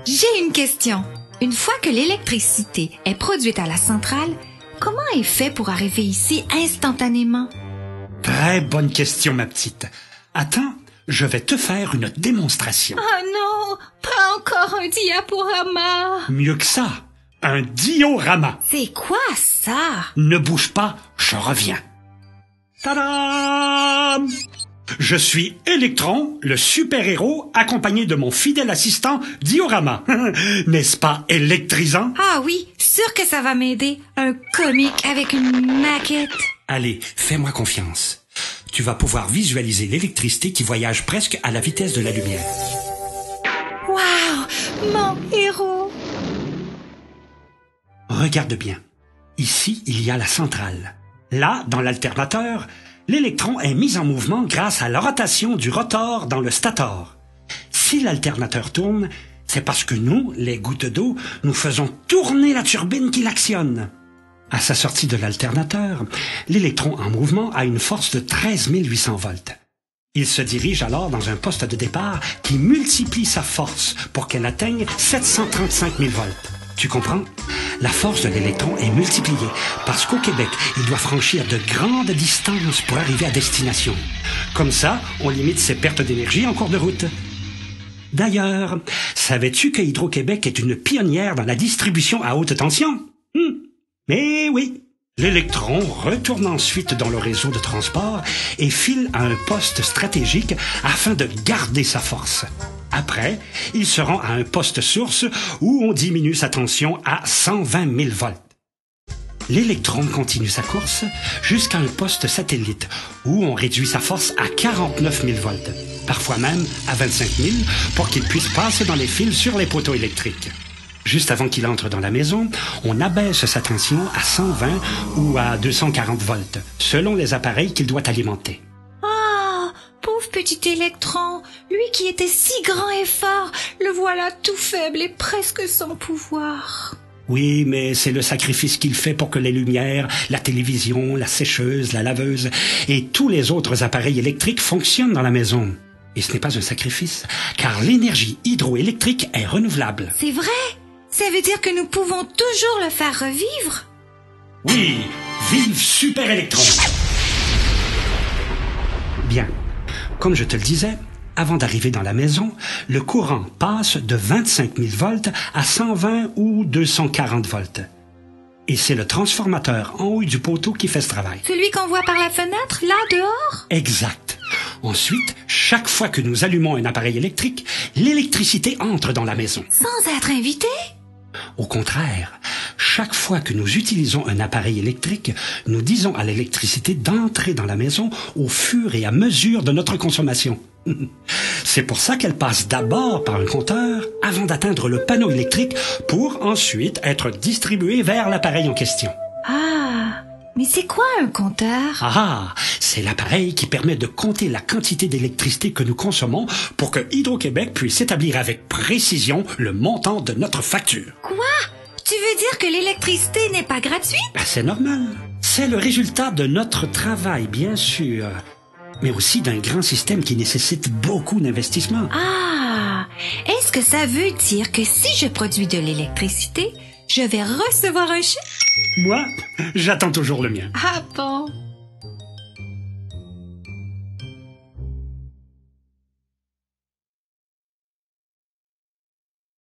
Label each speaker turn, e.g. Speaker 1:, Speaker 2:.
Speaker 1: J'ai une question. Une fois que l'électricité est produite à la centrale, comment est fait pour arriver ici instantanément?
Speaker 2: Très bonne question, ma petite. Attends, je vais te faire une démonstration.
Speaker 1: Oh non, pas encore un diaporama.
Speaker 2: Mieux que ça, un diorama.
Speaker 1: C'est quoi ça?
Speaker 2: Ne bouge pas, je reviens. Tadam! Je suis Électron, le super-héros, accompagné de mon fidèle assistant Diorama. N'est-ce pas électrisant?
Speaker 1: Ah oui, sûr que ça va m'aider. Un comique avec une maquette.
Speaker 2: Allez, fais-moi confiance. Tu vas pouvoir visualiser l'électricité qui voyage presque à la vitesse de la lumière.
Speaker 1: Waouh, mon héros.
Speaker 2: Regarde bien. Ici, il y a la centrale. Là, dans l'alternateur, l'électron est mis en mouvement grâce à la rotation du rotor dans le stator. Si l'alternateur tourne, c'est parce que nous, les gouttes d'eau, nous faisons tourner la turbine qui l'actionne. À sa sortie de l'alternateur, l'électron en mouvement a une force de 13 800 volts. Il se dirige alors dans un poste de départ qui multiplie sa force pour qu'elle atteigne 735 000 volts. Tu comprends? La force de l'électron est multipliée parce qu'au Québec, il doit franchir de grandes distances pour arriver à destination. Comme ça, on limite ses pertes d'énergie en cours de route. D'ailleurs, savais-tu que Hydro-Québec est une pionnière dans la distribution à haute tension? Mais oui! L'électron retourne ensuite dans le réseau de transport et file à un poste stratégique afin de garder sa force. Après, il se rend à un poste source où on diminue sa tension à 120 000 volts. L'électron continue sa course jusqu'à un poste satellite où on réduit sa force à 49 000 volts, parfois même à 25 000 pour qu'il puisse passer dans les fils sur les poteaux électriques. Juste avant qu'il entre dans la maison, on abaisse sa tension à 120 ou à 240 volts, selon les appareils qu'il doit alimenter.
Speaker 1: Ah, pauvre petit électron, lui qui était si grand et fort, le voilà tout faible et presque sans pouvoir.
Speaker 2: Oui, mais c'est le sacrifice qu'il fait pour que les lumières, la télévision, la sécheuse, la laveuse et tous les autres appareils électriques fonctionnent dans la maison. Et ce n'est pas un sacrifice, car l'énergie hydroélectrique est renouvelable.
Speaker 1: C'est vrai? Ça veut dire que nous pouvons toujours le faire revivre?
Speaker 2: Oui, vive Super Électron! Bien, comme je te le disais, avant d'arriver dans la maison, le courant passe de 25 000 volts à 120 ou 240 volts. Et c'est le transformateur en haut du poteau qui fait ce travail.
Speaker 1: Celui qu'on voit par la fenêtre, là, dehors?
Speaker 2: Exact. Ensuite, chaque fois que nous allumons un appareil électrique, l'électricité entre dans la maison.
Speaker 1: Sans être invité?
Speaker 2: Au contraire, chaque fois que nous utilisons un appareil électrique, nous disons à l'électricité d'entrer dans la maison au fur et à mesure de notre consommation. C'est pour ça qu'elle passe d'abord par un compteur avant d'atteindre le panneau électrique pour ensuite être distribuée vers l'appareil en question.
Speaker 1: Ah, mais c'est quoi un compteur?
Speaker 2: Ah, c'est l'appareil qui permet de compter la quantité d'électricité que nous consommons pour que Hydro-Québec puisse établir avec précision le montant de notre facture.
Speaker 1: Quoi? Tu veux dire que l'électricité n'est pas gratuite?
Speaker 2: C'est normal. C'est le résultat de notre travail, bien sûr, mais aussi d'un grand système qui nécessite beaucoup d'investissement.
Speaker 1: Ah, est-ce que ça veut dire que si je produis de l'électricité, je vais recevoir un chèque?
Speaker 2: Moi, j'attends toujours le mien.
Speaker 1: Ah bon?